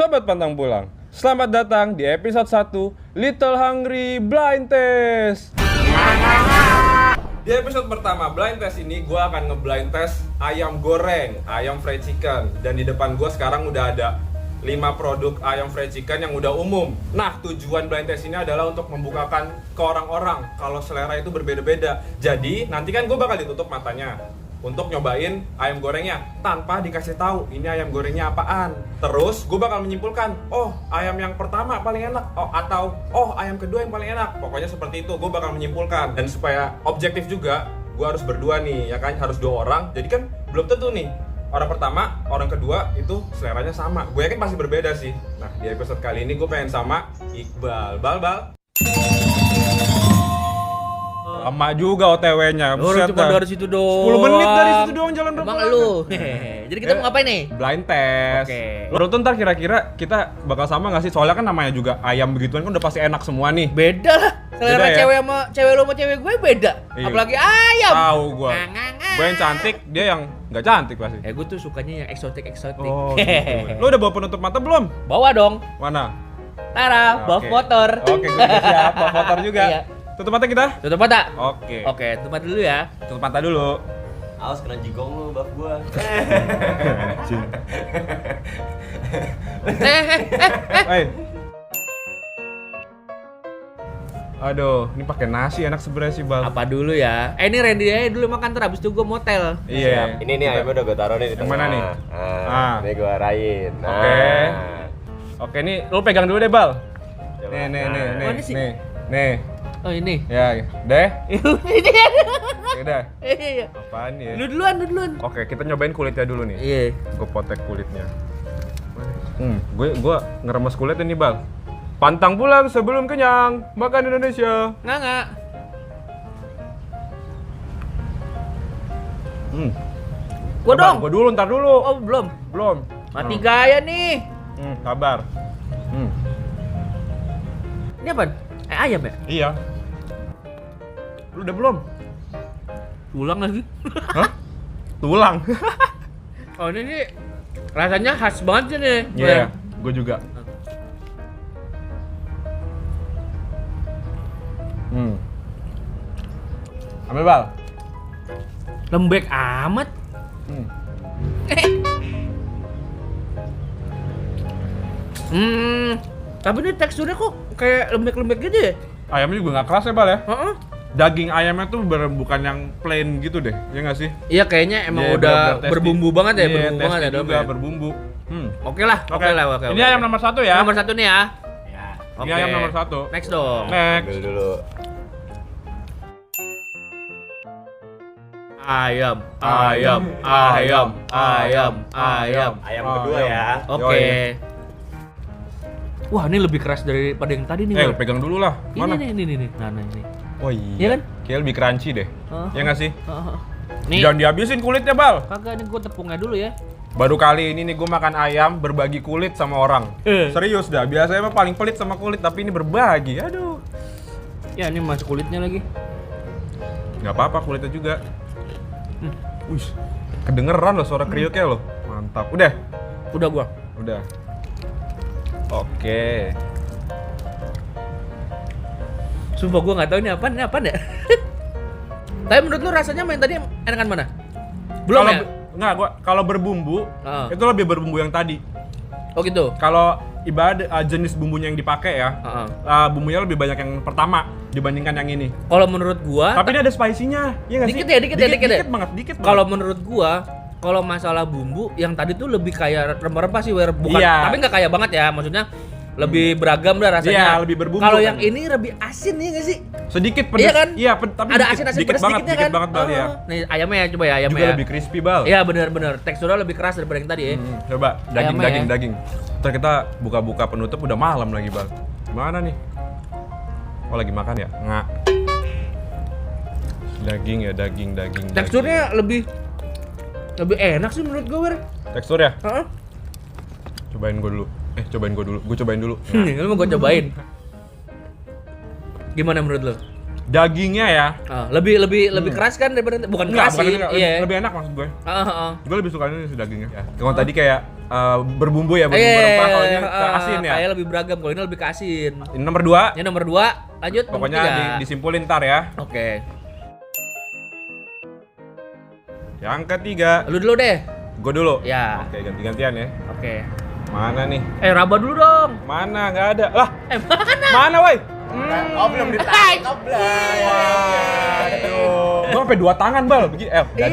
Sobat Pantang Pulang, selamat datang di episode 1 Little Hungry Blind Test. Di episode pertama Blind Test ini gue akan nge-blind test ayam goreng, ayam fried chicken. Dan di depan gue sekarang udah ada 5 produk ayam fried chicken yang udah umum. Nah, tujuan blind test ini adalah untuk membukakan ke orang-orang kalau selera itu berbeda-beda. Jadi, nanti kan gue bakal ditutup matanya untuk nyobain ayam gorengnya tanpa dikasih tahu ini ayam gorengnya apaan. Terus gue bakal menyimpulkan, oh ayam yang pertama paling enak, oh ayam kedua yang paling enak. Pokoknya seperti itu gue bakal menyimpulkan. Dan supaya objektif juga, gue harus berdua nih, ya kan, harus 2 orang. Jadi kan belum tentu nih orang pertama, orang kedua itu seleranya sama. Gue yakin pasti berbeda sih. Nah, di episode kali ini gue pengen sama Iqbal. Bal. Lama juga OTW-nya. Udah cuma dari situ doang. 10 menit dari situ doang jalan berapa? Emang lu. Jadi kita mau ngapain nih? Blind test. Oke. Menurut lu ntar kira-kira kita bakal sama nggak sih? Soalnya kan namanya juga ayam begituan kan udah pasti enak semua nih. Beda lah. Selera Beda ya? cewek sama cewek lu sama cewek gue beda. Iya. Apalagi ayam. Tahu gua. Gue yang cantik, dia yang nggak cantik pasti. Gue tuh sukanya yang eksotik. Oh, gitu. Lu udah bawa penutup mata belum? Bawa dong. Mana? Tara, bawa Oke. motor. Oke, gue siap. Bawa motor juga. Iya. Tutup mata kita? Tutup mata. Oke. Oke, tutup mata dulu ya. Tutup mata dulu. Awas kena jigong lu, bab gua. Anjing. Eh. Aduh, ini pakai nasi enak sebenarnya sih, Bal. Apa dulu ya? Ini Randy aja dulu makan abis itu gue motel. Iya. Ini nih ayamnya udah gua taruh nih di Yang tengah. mana nih? Ah. Ini gua arahin. Oke. Oke, nih lu pegang dulu deh, Bal. Coba. Nih. Mana sih? Nih. Oh ini. Ya, deh. Ini dia. Ya udah. Iya. Apaan ya? Lu duluan. Oke, kita nyobain kulitnya dulu nih. Iya. Gue potek kulitnya. Gue ngeremes kulitnya nih, Bal. Pantang pulang sebelum kenyang, makan Indonesia. Nggak. Gua Sabar, dong. Gua dulu, ntar dulu. Oh belum. Belum. Mati gaya nih. Sabar. Ini apa? Ayam ya? Iya. Lu udah belum? Tulang lagi. Hah? Tulang. Oh ini nih rasanya khas banget sih nih. Iya, gue juga. Ambil, Bal. Lembek amat. Tapi ini teksturnya kok kayak lembek-lembek gitu ya? Ayamnya juga nggak keras ya, Bal ya? Heeh. Daging ayamnya tuh bukan yang plain gitu deh, ya nggak sih? Iya kayaknya emang Iya, udah bener-bener tasty. berbumbu banget ya, Iya, berbumbu banget ya tasty dalamnya. juga, berbumbu. Oke lah. Ini ayam nomor 1 ya? Nomor 1 nih ya. Ya. Ini ayam nomor 1. Next dong. Next. Ambil dulu. Ayam. Ayam kedua ya. Oke. Wah, ini lebih keras daripada yang tadi nih, Bang. Pegang dulu lah. Mana? Ini. Nah, ini. Oh iya. Iya kan? Kayak lebih crunchy deh. Ya nggak sih? Nih. Jangan dihabisin kulitnya, Bal. Kagak nih gua tepungnya dulu ya. Baru kali ini nih gue makan ayam berbagi kulit sama orang. Serius dah, biasanya mah paling pelit sama kulit, tapi ini berbagi. Aduh. Ya, ini masuk kulitnya lagi. Nggak apa-apa, kulitnya juga. Wih, kedengeran loh suara kriuknya loh. Mantap. Udah. Udah gua. Udah. Oke. Sumpah gua nggak tahu ini apaan ya. Tapi menurut lu rasanya main tadi enakan mana? Belum Kalau ya? Nggak, kalau berbumbu itu lebih berbumbu yang tadi. Oh gitu. Kalau ibarat jenis bumbunya yang dipakai ya, Heeh. bumbunya lebih banyak yang pertama dibandingkan yang ini. Kalau menurut gua, Tapi ini ada spicy-nya, iya nggak sih? Dikit ya. Dikit banget, dikit banget. kalau menurut gua, kalau masalah bumbu yang tadi tuh lebih kayak rempah-rempah sih, bukan. Iya. Tapi nggak kayak banget ya, maksudnya lebih beragam dah rasanya. Iya, lebih berbumbu Kalau kan. yang ini lebih asin ya nggak sih? Sedikit pedas. Iya kan? Iya, tapi Ada dikit, asin-asin dikit pedas banget, dikitnya dikit kan? banget Bal ya. Nih ayamnya ya, coba ya ayamnya Juga ya. lebih crispy, Bal. Iya bener. Teksturnya lebih keras daripada yang tadi ya. Coba Ayamnya ya. daging. Ntar kita buka-buka penutup udah malam lagi, Bal. Gimana nih? Oh, lagi makan ya? Nggak. Daging. Teksturnya lebih enak sih menurut gue, Wer. Tekstur ya? Heeh. Cobain gue dulu. Gue cobain dulu. Lu mau gue cobain. Gimana menurut lu? Dagingnya ya. Lebih keras kan daripada bukan Enggak, keras sih. enggak, Iya. lebih enak maksud gue. Heeh. Gue lebih suka ini sih dagingnya. Ya. Kalau tadi kayak berbumbu ya, berbumbu rempah, kalau ini ke asin ya. Kayak lebih beragam, kalau ini lebih ke asin. Ini nomor 2. Yang nomor 2, lanjut. Pokoknya nomor 3. disimpulin ntar ya. Oke. Yang ketiga, Lu dulu deh. gue dulu. Ya. Oke, ganti-gantian ya. Oke. Mana nih? Raba dulu dong. Mana? Nggak ada. Lah, Mana? mana woi? Oh, belum ditangkap lah. Aduh. Gue sampai 2 tangan, Bal. Begini, udah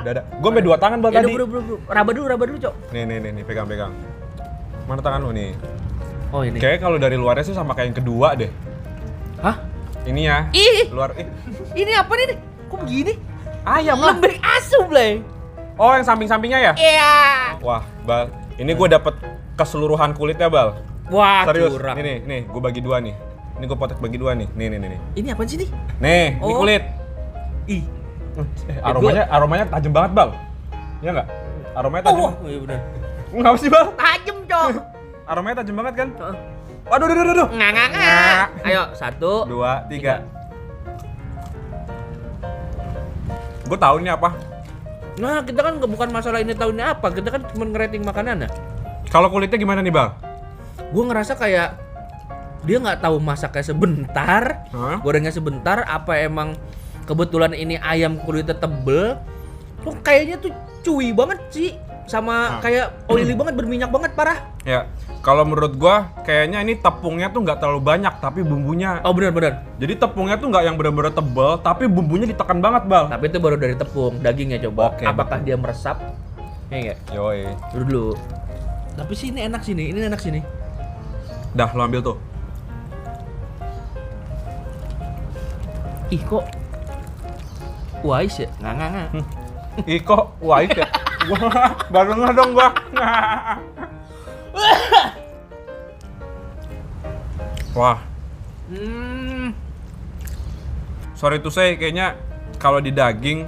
ada. Gue sampai 2 tangan, Bal, Ya tadi. udah, bro. Raba dulu, Cok. Nih, pegang. Mana tangan lu nih? Oh, ini. Kayaknya kalau dari luarnya sih sama kayak yang kedua deh. Hah? Ini ya. Ih, Luar ini apa nih? Kok begini? ayam lah. Lembek asu, Blay. Oh, yang samping-sampingnya ya? Iya. Wah, Bal. Ini gue dapet keseluruhan kulitnya, Bal. Wah, Serius. curang. Nih, gue bagi 2 nih. Ini gue potek bagi 2 nih. Nih. Ini apa sih nih? Nih, ini Oh. kulit. Ih. Aromanya tajam banget, Bal. Iya nggak? Aromanya tajam. Oh, iya benar. Ngapa sih, Bal? Tajem, Cok. Aromanya tajam banget kan? Heeh. Waduh. Nggak. Ayo, 1, 2, 3. Gue tahu ini apa. Nah, kita kan bukan masalah ini tahunnya apa, kita kan cuma ngerating makanannya. Kalau kulitnya gimana nih, Bal? Gue ngerasa kayak dia nggak tahu masaknya sebentar, Hah? gorengnya sebentar, apa emang kebetulan ini ayam kulitnya tebel. Kok kayaknya tuh cuy banget sih, sama kayak oily banget, berminyak banget, parah. Ya, kalau menurut gua kayaknya ini tepungnya tuh nggak terlalu banyak, tapi bumbunya. Oh benar. Jadi tepungnya tuh nggak yang benar-benar tebel, tapi bumbunya ditekan banget, Bal. Tapi itu baru dari tepung, dagingnya coba. Oke, Apakah dia meresap? Ya nggak? Yoi. Dulu. Tapi sih ini enak sini, Dah, lo ambil tuh. Ih kok wise ya? Nggak. Ih kok white ya? Gua baru nggak dong gua. Wah, sorry to say, kayaknya kalau di daging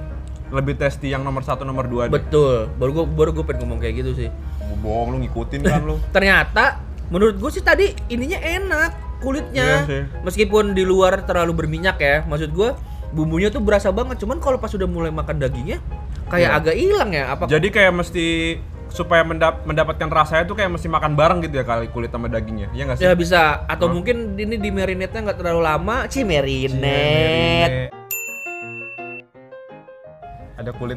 lebih tasty yang nomor 1, nomor 2 deh. Betul. Baru gue pengen ngomong kayak gitu sih. Bohong, lu ngikutin kan lu. Ternyata menurut gue sih tadi ininya enak kulitnya. Iya sih. Meskipun di luar terlalu berminyak ya. Maksud gue bumbunya tuh berasa banget. Cuman kalau pas udah mulai makan dagingnya kayak Iya. agak hilang ya. Apa? Jadi kayak mesti supaya mendapatkan rasanya tuh kayak mesti makan bareng gitu ya kali kulit sama dagingnya. Iya nggak sih? Ya bisa. Atau Hah? mungkin ini di marinate-nya nggak terlalu lama. Marinate. Marinate. Ada kulit.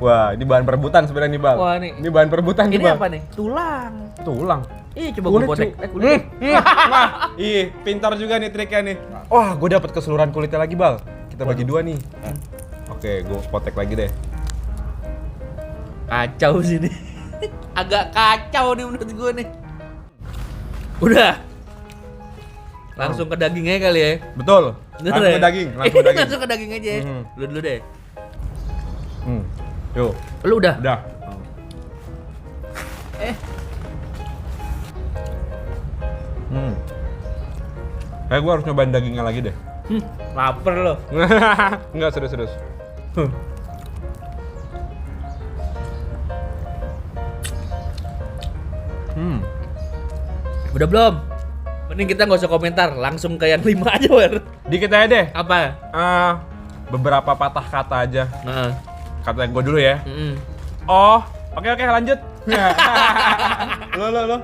Wah, ini bahan perebutan sebenarnya nih, Bang. Wah, nih. Ini bahan perebutan nih, Ini Bang. apa nih? Tulang. Tulang. Ih, coba gue potek. cuy. Wah, ih, pintar juga nih triknya nih. Wah, gue dapat keseluruhan kulitnya lagi, Bal. Kita bagi 2 nih. Oke, gue potek lagi deh. Kacau sih nih. Agak kacau nih menurut gue nih. Udah. Langsung ke dagingnya kali ya. Betul. Bener Langsung ya? ke daging, langsung ke daging. Langsung ke daging aja. Mhm. Lu dulu deh. Yuk, Lu udah? udah. Kayak gue harus nyobain dagingnya lagi deh. Laper lo. Enggak, serius. Udah belum? Mending kita nggak usah komentar, langsung ke yang 5 aja, Wer. Dikit aja deh. Apa? Beberapa patah kata aja. Nah. Kata gue dulu ya. Oh, oke lanjut. Lo.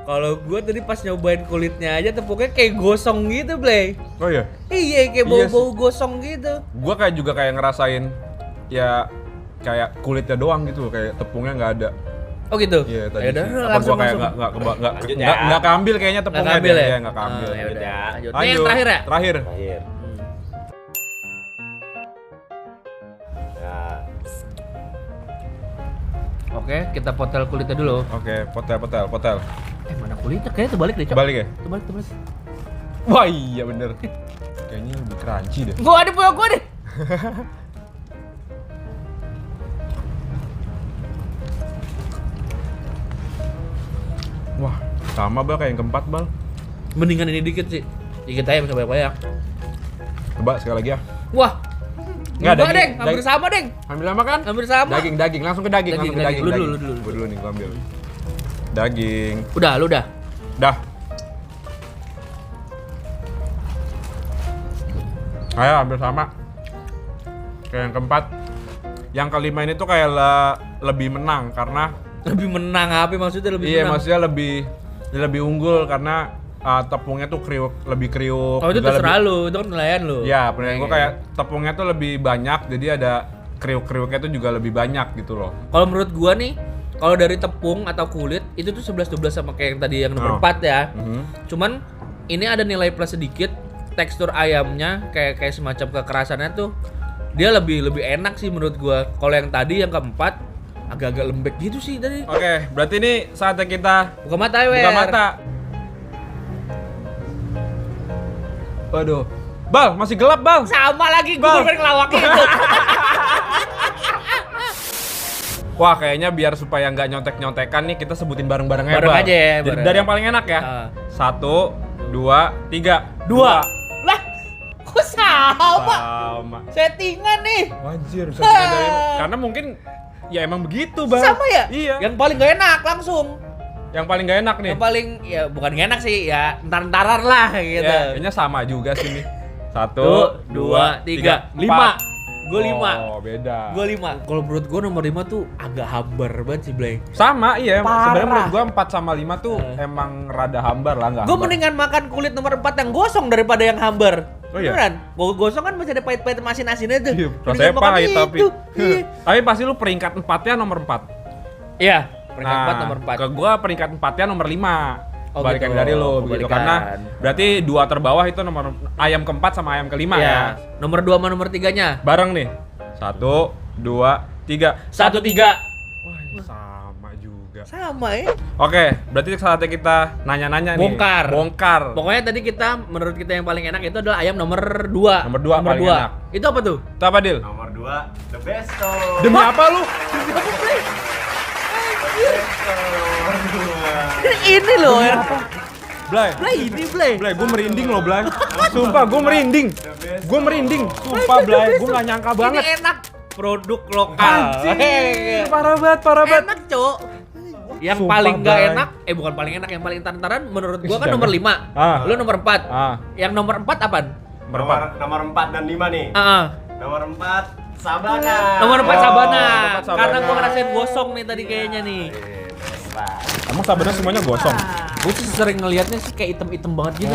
Kalau gua tadi pas nyobain kulitnya aja tepungnya kayak gosong gitu, Blay. Oh iya. Iya, kayak Iya bau-bau gosong gitu. Gue kayak ngerasain ya kayak kulitnya doang gitu, kayak tepungnya nggak ada. Oh gitu. Iya tadi. Ayo, Sih. Apa gue kayak Lanjut ya. nggak keambil kayaknya Nggak tepungnya keambil deh. ya? Iya, nggak keambil. Ya udah. Ya. Lanjut. Ini yang terakhir ya? Terakhir. Terakhir. Nah, Oke, kita potel kulitnya dulu. Oke, potel. Mana kulitnya? Kayaknya terbalik deh, Cok. Balik ya? Terbalik. Wah iya bener. Kayaknya lebih crunchy deh. Gua ada punya gua deh. Wah, sama Bal kayak yang keempat, Bal. Mendingan ini dikit sih. Dikit aja bisa banyak-banyak. Coba sekali lagi ya. Wah. Nggak, Enggak, daging- Deng. Hampir daging. sama, Deng. Ambil apa kan? Hampir sama. Daging, langsung ke daging, Daging. langsung ke daging. Lu daging. dulu. Gua dulu nih, gua ambil. Daging. Lu udah. Dah. Kayak hampir sama. Kayak yang keempat. Yang kelima ini tuh kayak lebih menang karena Lebih menang apa maksudnya lebih iya, menang? maksudnya lebih unggul karena tepungnya tuh lebih kriuk. Oh itu juga terserah lu, itu kan penilaian lu. Ya, penilaian gue kayak tepungnya tuh lebih banyak, jadi ada kriuk-kriuknya tuh juga lebih banyak gitu loh. Kalau menurut gua nih, kalau dari tepung atau kulit itu tuh 11-12 sama kayak yang tadi yang nomor 4 ya. Cuman ini ada nilai plus sedikit, tekstur ayamnya kayak semacam kekerasannya tuh dia lebih enak sih menurut gua. Kalau yang tadi yang keempat agak-agak lembek gitu sih tadi. Oke, berarti ini saatnya kita Buka mata ya, Wer. buka mata. Waduh. Bal, masih gelap, Bal. Sama lagi Bang. gua pengen ngelawak itu. Wah, kayaknya biar supaya nggak nyontek-nyontekan nih kita sebutin bareng-bareng Bareng Bal. aja ya, Jadi bareng. dari yang paling enak ya. 1, 2, 3. 2. Lah, kok sama? Sama. Settingan nih. Wajir, settingan dari karena mungkin ya emang begitu, Bal. Sama ya? Iya. Yang paling gak enak langsung. Yang paling gak enak nih. Yang paling ya bukan gak enak sih, ya entar-entaran lah gitu. Ya, kayaknya sama juga sih nih. 1, 2, 3, 5. Gue 5. Oh, beda. Gue 5. Kalau menurut gue nomor 5 tuh agak hambar banget sih, Blay. Sama, iya. Parah. Sebenarnya menurut gua 4 sama 5 tuh emang rada hambar lah, enggak. Gue mendingan makan kulit nomor 4 yang gosong daripada yang hambar. Oh iya? Beneran? Gosong kan masih ada pahit-pahit asin-asinnya tuh. Iya, Mendingan rasanya makan pahit tapi. itu. Iya. Tapi pasti lu peringkat 4-nya nomor 4. Iya, peringkat 4 nomor 4. Ke gua peringkat 4-nya nomor 5. Oh, Balikan gitu. dari lu begitu Balikan. karena berarti 2 terbawah itu nomor ayam keempat sama ayam kelima ya. Nomor 2 sama nomor 3-nya. Bareng nih. 1, 2, 3. 1, 3. Wah, sama juga. Sama ya. Oke, berarti saatnya kita nanya-nanya nih. Bongkar. Pokoknya tadi kita menurut kita yang paling enak itu adalah ayam nomor 2. Nomor 2 paling enak. Itu apa tuh? Itu apa, Dil? Nomor 2, the best. Demi apa lu? Ini loh ya. Blay. Blay, gue merinding loh, Blay. Sumpah, gue merinding. Sumpah, Blay. Gue gak nyangka banget. Ini enak. Produk lokal. Anjir, parah banget. Enak, Cok. Yang Sumpah, paling gak Blay. enak, bukan paling enak, yang paling entar-entaran menurut gua kan Jangan. nomor 5. Ah. Lu nomor 4. Ah. Yang nomor 4 apaan? Nomor 4 dan 5 nih. Nomor 4 Sabana. Nomor 4 Oh, Sabana. nomor 4 Sabana. Karena gua ngerasain gosong nih tadi kayaknya nih. Emang sabarnya semuanya gosong? Gue sih sering ngelihatnya sih kayak item-item banget gitu.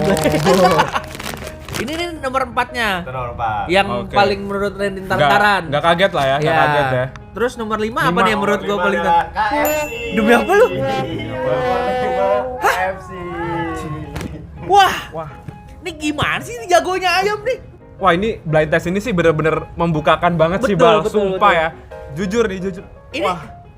Ini nih nomor 4-nya. Itu nomor 4. Yang Oke. paling menurut Randy entar-entaran. Nggak kaget lah ya, nggak kaget ya. Terus nomor 5 apa nih yang menurut gua paling KFC. Demi apa lu? KFC. Wah, Wah. ini gimana sih ini jagonya ayam nih? Wah, ini blind test ini sih bener-bener membukakan banget sih, Betul, Bal. betul, Sumpah betul. ya. Jujur nih, jujur. Ini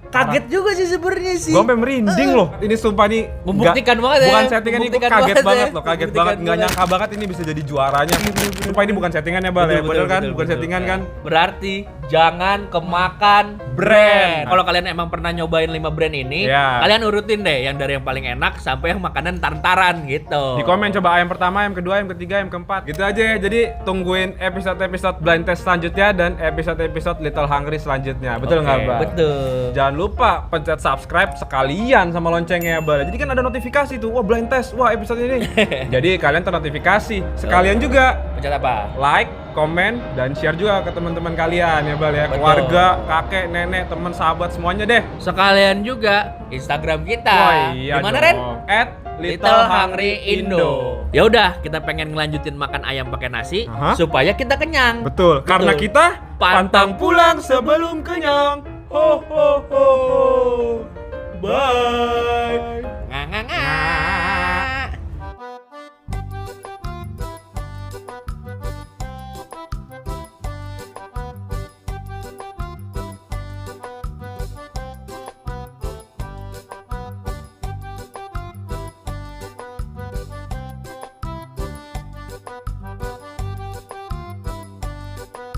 kaget juga sih sebenarnya sih. Gua sampai merinding loh. Ini sumpah nih Membuktikan nggak- banget ya. Bukan settingan ini, gua Membuktikan kaget banget banget ya. loh, kaget Membuktikan banget. Nggak banget. nyangka banget ini bisa jadi juaranya. Sumpah ini bukan settingannya, Bal ya. Bener kan? Bukan settingan kan? Berarti jangan kemakan Brand. Kalau kalian emang pernah nyobain 5 brand ini, Ya. kalian urutin deh yang dari yang paling enak sampai yang makanan tar-taran gitu. Di komen coba ayam pertama, ayam kedua, ayam ketiga, ayam keempat. Gitu aja ya. Jadi tungguin episode-episode blind test selanjutnya dan episode-episode Little Hungry selanjutnya. Betul nggak, Oke, Bal? betul. Jangan lupa pencet subscribe sekalian sama loncengnya, Bal. Jadi kan ada notifikasi tuh, wah blind test, wah episode ini. Jadi kalian ternotifikasi. Sekalian juga Pencet apa? like, komen, dan share juga ke teman-teman kalian ya, Bal ya. Betul. Keluarga, kakek, nenek, teman, sahabat semuanya deh. Sekalian juga Instagram kita. Wah, iya Gimana, dong. Ren? Little Hungry Indo. Ya udah, kita pengen ngelanjutin makan ayam pakai nasi Aha. supaya kita kenyang. Betul, karena kita pantang pulang sebelum kenyang. Ho ho ho. Bye.